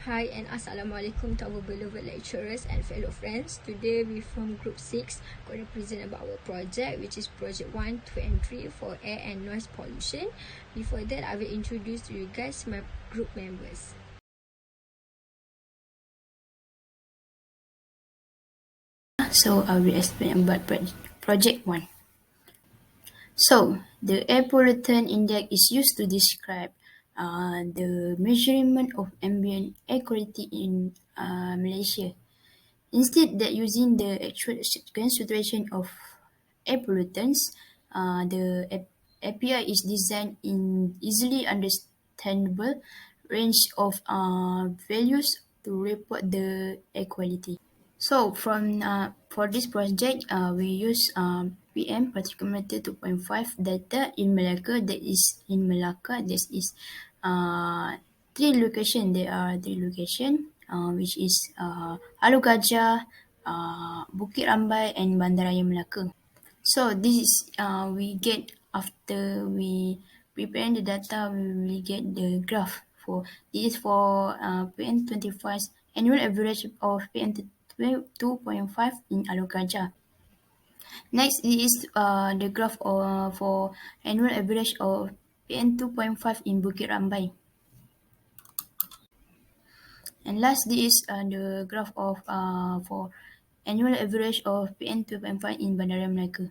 Hi and Assalamualaikum to our beloved lecturers and fellow friends. Today we from Group 6 going to present about our project, which is Project 1, 2 and 3 for air and noise pollution. Before that, I will introduce to you guys my group members. So I will explain about Project 1. So the air pollutant index is used to describe the measurement of ambient air quality in Malaysia. Instead that using the actual concentration of air pollutants, the API is designed in easily understandable range of values to report the air quality. So for this project, we use PM particulate matter 2.5 data in Malacca. That is in Malacca. This is three location. There are three location, which is Alor Gajah, Bukit Rambai, and Bandaraya Melaka. So this is we get after we prepare the data, we will get the graph for this is for PN25 annual average of PN 2.5 in Alor Gajah. Next is the graph for annual average of PN 2.5 in Bukit Rambai. And last is the graph of for annual average of PN 2.5 in Bandaraya Melaka.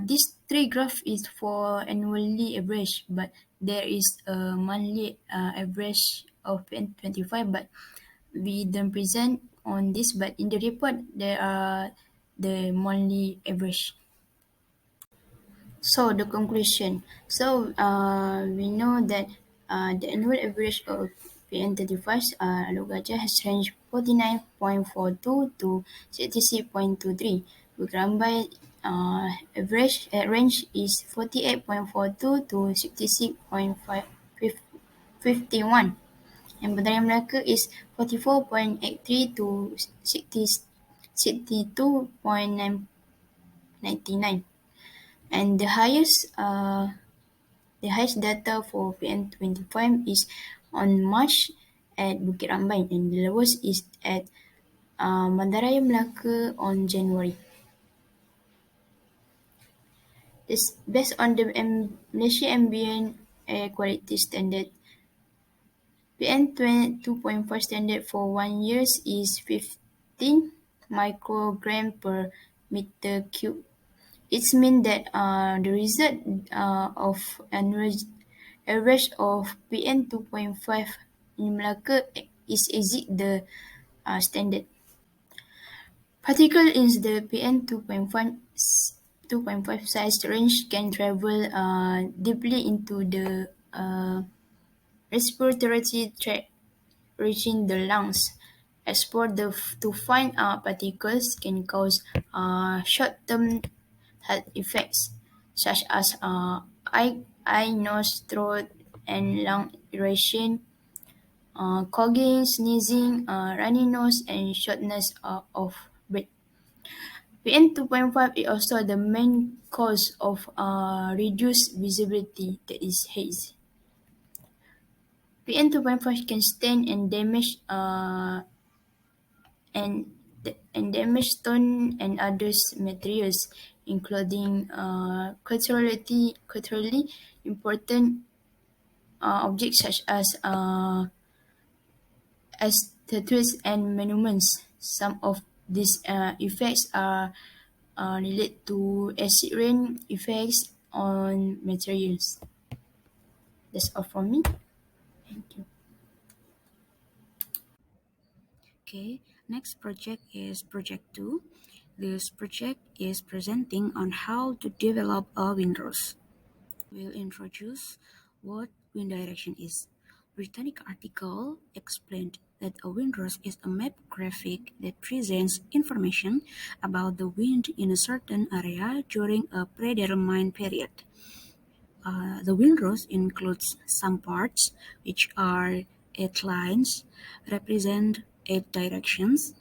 This three graph is for annually average, but there is a monthly average of 25, but we don't present on this, but in the report there are the monthly average. So the conclusion. So we know that the annual average of PN35 Alor Gajah has ranged 49.42 to 66.23. Bukit Rambai average range is 48.42 to 66.51. And Bandaraya Melaka is 44.83 to 62.99. And the highest data for PN25 is on March at Bukit Rambai, and the lowest is at Bandaraya Melaka on January. This based on the Malaysia Ambient Air Quality Standard. PN 2.5 standard for 1 year is 15 microgram per meter cube. It means that the result of annual average of PN 2.5 in Melaka is exceed the standard. Particle in the PN 2.5 size range can travel deeply into the respiratory tract, reaching the lungs. Export to fine particles can cause short-term health effects such as eye, nose, throat, and lung irritation, coughing, sneezing, runny nose, and shortness of breath. PN 2.5 is also the main cause of reduced visibility, that is haze. PN 2.5 can stain and damage damage stone and other materials, including culturally important objects such as statues and monuments. Some of these effects are related to acid rain effects on materials. That's all from me. Thank you. Okay, next project is Project 2. This project is presenting on how to develop a windrows. We'll introduce what wind direction is. Britannic article explained that a windrows is a map graphic that presents information about the wind in a certain area during a predetermined period. The windrows includes some parts, which are 8 lines, represent 8 directions,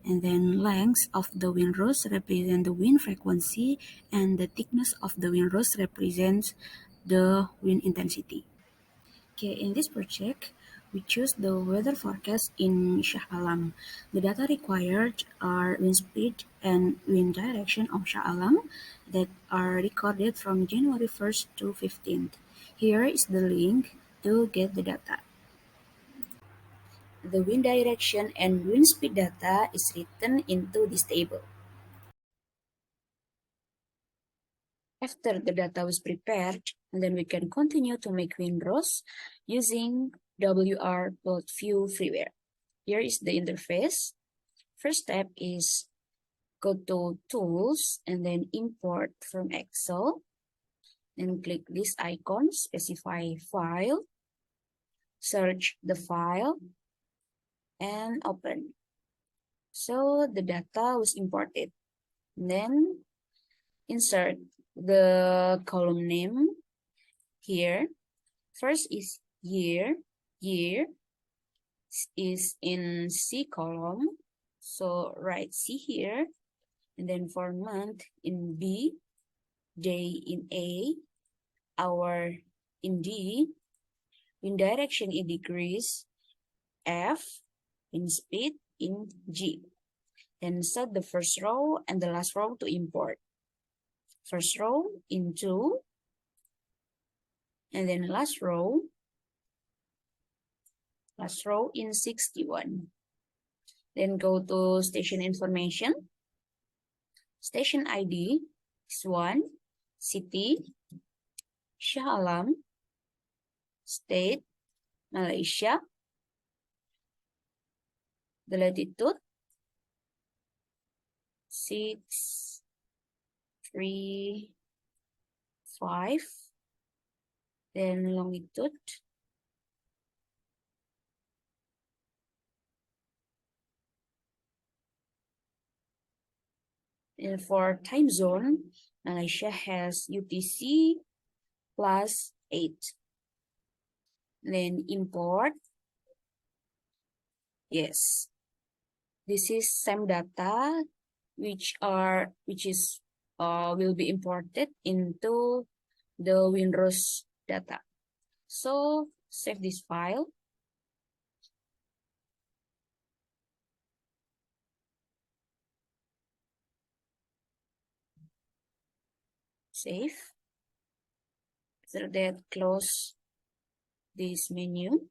and then lengths of the windrows represent the wind frequency, and the thickness of the windrows represents the wind intensity. Okay, in this project, We choose the weather forecast in Shah Alam. The data required are wind speed and wind direction of Shah Alam that are recorded from January 1st to 15th. Here is the link to get the data. The wind direction and wind speed data is written into this table. After the data was prepared, and then we can continue to make windrows using WR Plot View freeware. Here is the interface. First step is go to Tools and then Import from Excel. Then click this icon, specify File, search the file, and open. So the data was imported. Then insert the column name here. First is year. Year is in C column. So write C here. And then for month in B, day in A, hour in D, wind direction in degrees, F, wind speed in G. Then set the first row and the last row to import. First row in 2, and then last row in 61. Then go to station information. Station ID is 1, city, Shah Alam, state, Malaysia, the latitude, 6, 3, 5, then longitude, and for time zone, Malaysia has UTC +8. Then import. Yes, this is same data which will be imported into the windrows data. So save this file. Save. After that, close this menu.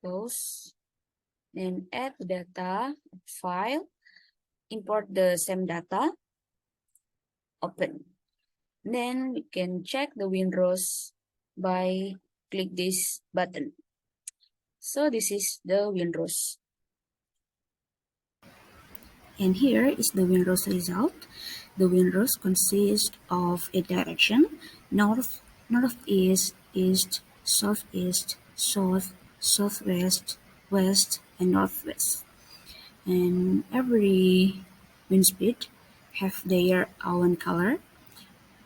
Close. Then add data file. Import the same data. Open. Then we can check the windrows by click this button. So this is the windrows. And here is the windrows result. The windrows consist of a direction: north, northeast, east, southeast, south, southwest, west, and northwest. And every wind speed have their own color.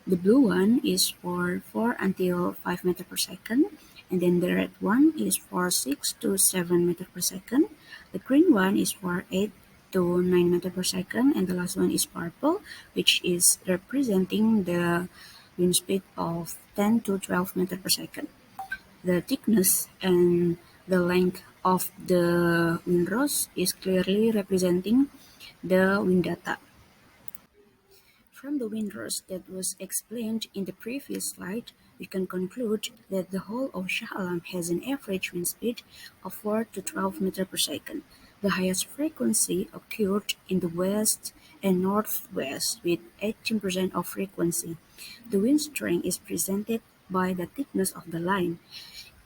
The blue one is for 4 until 5 meters per second, and then the red one is for 6 to 7 meters per second. The green one is for 8 to 9 meters per second, and the last one is purple, which is representing the wind speed of 10 to 12 meters per second. The thickness and the length of the windrows is clearly representing the wind data. From the windrows that was explained in the previous slide, we can conclude that the whole of Shah Alam has an average wind speed of 4 to 12 meters per second. The highest frequency occurred in the west and northwest with 18% of frequency. The wind strength is presented by the thickness of the line.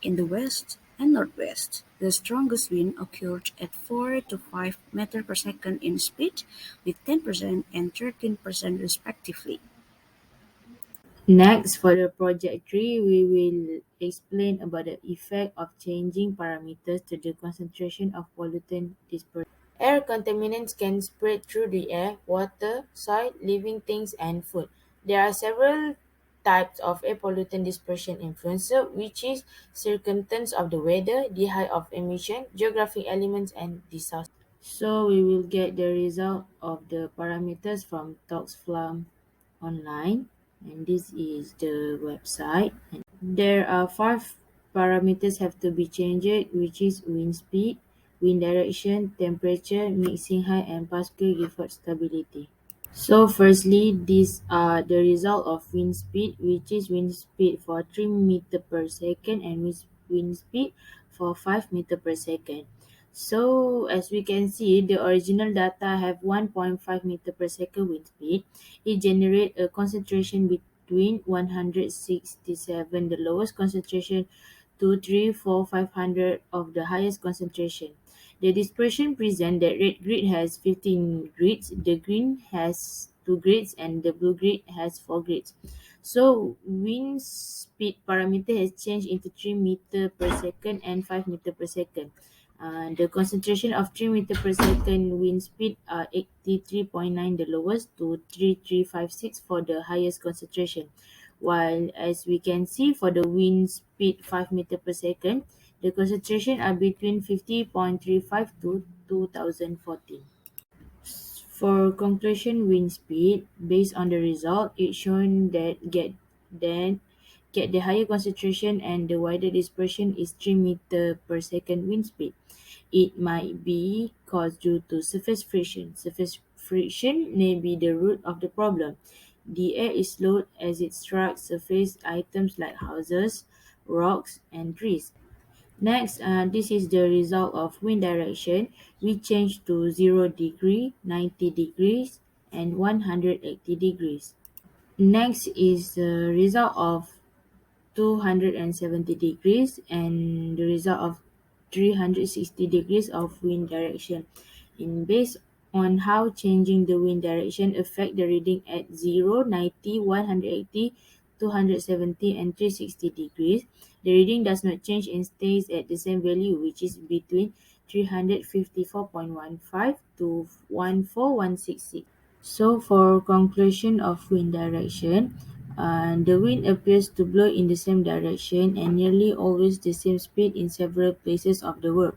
In the west and northwest, the strongest wind occurred at 4 to 5 meters per second in speed, with 10% and 13% respectively. Next, for the project 3, we will explain about the effect of changing parameters to the concentration of pollutant dispersed. Air contaminants can spread through the air, water, soil, living things, and food. There are several types of air pollutant dispersion influencer, which is circumstance of the weather, the height of emission, geographic elements, and disaster. So we will get the result of the parameters from ToxFlam online, and this is the website. And There are five parameters have to be changed, which is wind speed, wind direction, temperature, mixing height, and particle effort stability. So firstly, these are the result of wind speed, which is wind speed for 3 meter per second and wind speed for 5 meter per second. So as we can see, the original data have 1.5 meter per second wind speed. It generate a concentration between 167, the lowest concentration, to 3, 4, 500 of the highest concentration. The dispersion present that red grid has 15 grids, the green has 2 grids, and the blue grid has 4 grids. So wind speed parameter has changed into 3 meter per second and 5 meter per second. The concentration of 3 meter per second wind speed are 83.9, the lowest, to 3356 for the highest concentration. While as we can see for the wind speed 5 meter per second, the concentration are between 50.35 to 2014. For conclusion wind speed, based on the result, it's shown that get the higher concentration and the wider dispersion is 3 meter per second wind speed. It might be caused due to surface friction. Surface friction may be the root of the problem. The air is slowed as it strikes surface items like houses, rocks, and trees. Next, this is the result of wind direction. We change to 0 degree, 90 degrees, and 180 degrees. Next is the result of 270 degrees and the result of 360 degrees of wind direction. Based on how changing the wind direction affect the reading at 0, 90, 180, 270, and 360 degrees, the reading does not change and stays at the same value, which is between 354.15 to 14166. So for conclusion of wind direction, the wind appears to blow in the same direction and nearly always the same speed in several places of the world.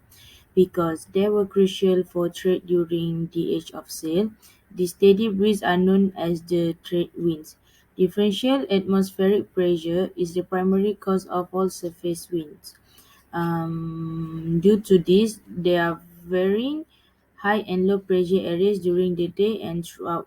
Because they were crucial for trade during the age of sail, the steady breeze are known as the trade winds. Differential atmospheric pressure is the primary cause of all surface winds. Due to this, there are varying high and low pressure areas during the day and throughout.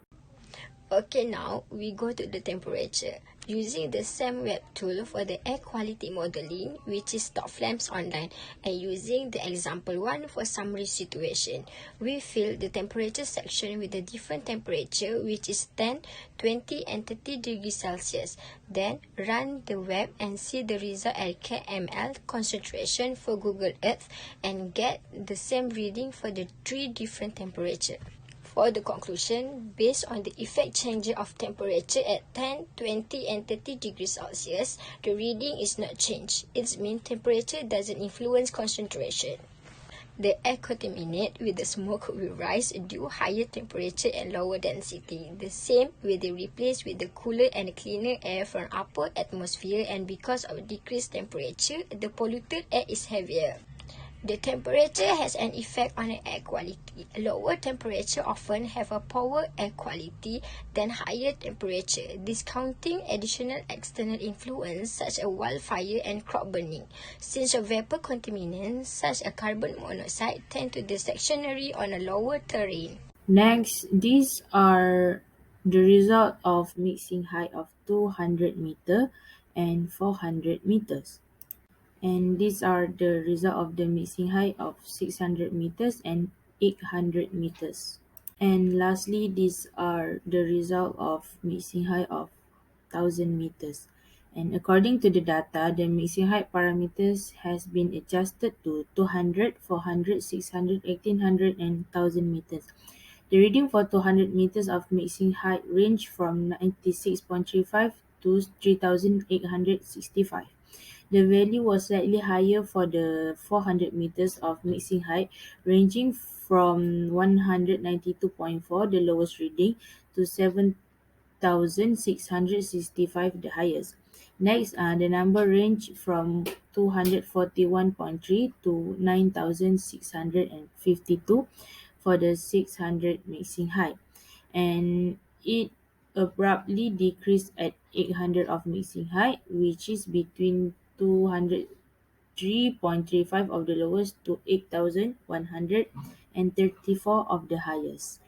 Okay, now we go to the temperature. Using the same web tool for the air quality modeling, which is Top Flames Online, and using the example 1 for summary situation, we fill the temperature section with a different temperature, which is 10, 20, and 30 degrees Celsius. Then run the web and see the result at kml concentration for Google Earth and get the same reading for the 3 different temperatures. For the conclusion, based on the effect change of temperature at 10, 20, and 30 degrees Celsius, the reading is not changed. It means temperature doesn't influence concentration. The air contaminant with the smoke will rise due higher temperature and lower density. The same will be replaced with the cooler and cleaner air from upper atmosphere, and because of decreased temperature, the polluted air is heavier. The temperature has an effect on the air quality. Lower temperature often have a poorer air quality than higher temperature, discounting additional external influence such as wildfire and crop burning, since a vapor contaminants such as carbon monoxide tend to be stationary on a lower terrain. Next, these are the result of mixing height of 200 meter and 400 meters. And these are the result of the mixing height of 600 meters and 800 meters. And lastly, these are the result of mixing height of 1000 meters. And according to the data, the mixing height parameters has been adjusted to 200, 400, 600, 1800, and 1000 meters. The reading for 200 meters of mixing height range from 96.35 to 3865. The value was slightly higher for the 400 meters of mixing height, ranging from 192.4, the lowest reading, to 7,665, the highest. Next, the number range from 241.3 to 9,652 for the 600 mixing height. And it abruptly decreased at 800 of mixing height, which is between 203.35 of the lowest to 8,134 of the highest.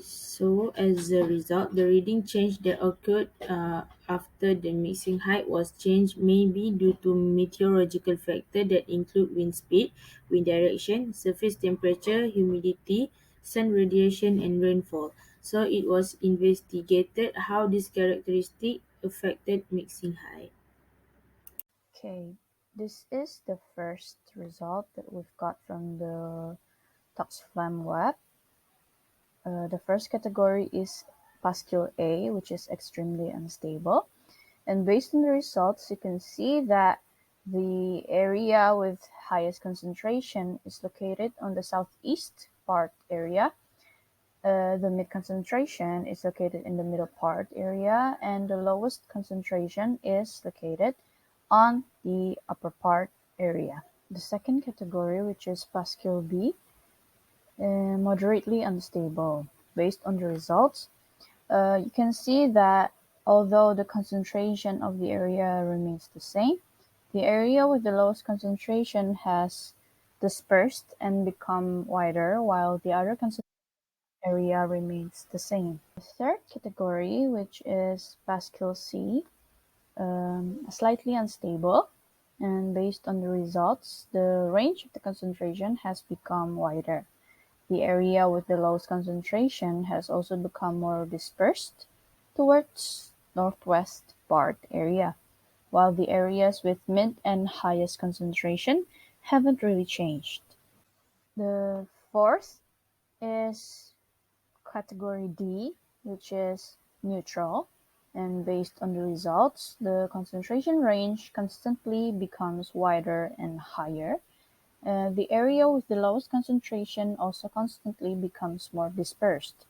So as a result, the reading change that occurred after the mixing height was changed may be due to meteorological factors that include wind speed, wind direction, surface temperature, humidity, sun radiation, and rainfall. So it was investigated how this characteristic affected mixing height. Okay, this is the first result that we've got from the Toxflam web. The first category is Pascal A, which is extremely unstable. And based on the results, you can see that the area with highest concentration is located on the southeast part area. The mid concentration is located in the middle part area, and the lowest concentration is located on the upper part area. The second category, which is Pascal B, moderately unstable. Based on the results, you can see that although the concentration of the area remains the same, the area with the lowest concentration has dispersed and become wider, while the other concentration area remains the same. The third category, which is Pascal C, slightly unstable, and based on the results, the range of the concentration has become wider. The area with the lowest concentration has also become more dispersed towards northwest part area, while the areas with mid and highest concentration haven't really changed. The fourth is category D, which is neutral, and based on the results, the concentration range constantly becomes wider and higher. The area with the lowest concentration also constantly becomes more dispersed.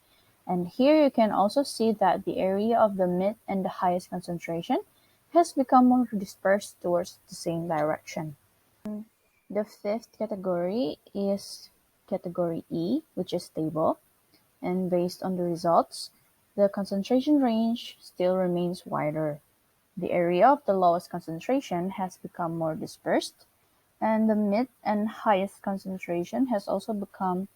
And here you can also see that the area of the mid and the highest concentration has become more dispersed towards the same direction. The fifth category is category E, which is stable. And based on the results, the concentration range still remains wider. The area of the lowest concentration has become more dispersed, and the mid and highest concentration has also become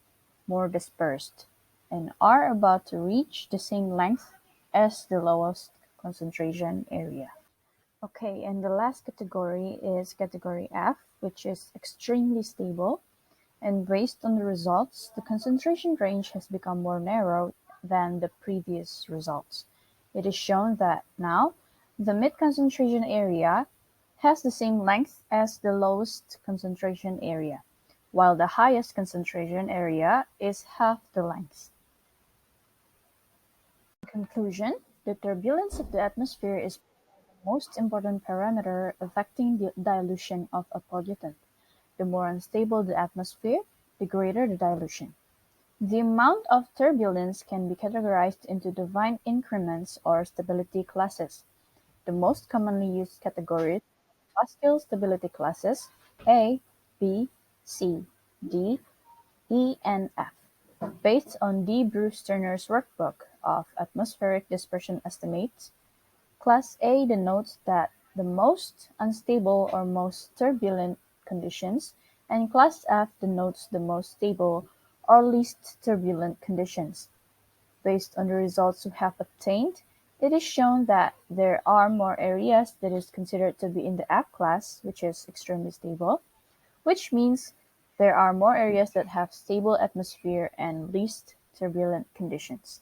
more dispersed and are about to reach the same length as the lowest concentration area. Okay, and the last category is category F, which is extremely stable. And based on the results, the concentration range has become more narrow than the previous results. It is shown that now the mid-concentration area has the same length as the lowest concentration area, while the highest concentration area is half the length. In conclusion, the turbulence of the atmosphere is the most important parameter affecting the dilution of a pollutant. The more unstable the atmosphere, the greater the dilution. The amount of turbulence can be categorized into divine increments or stability classes. The most commonly used categories are Pascal stability classes A, B, C, D, E, and F. Based on D. Bruce Turner's workbook of atmospheric dispersion estimates, Class A denotes that the most unstable or most turbulent conditions, and Class F denotes the most stable or least turbulent conditions. Based on the results we have obtained, it is shown that there are more areas that is considered to be in the F class, which is extremely stable, which means there are more areas that have stable atmosphere and least turbulent conditions.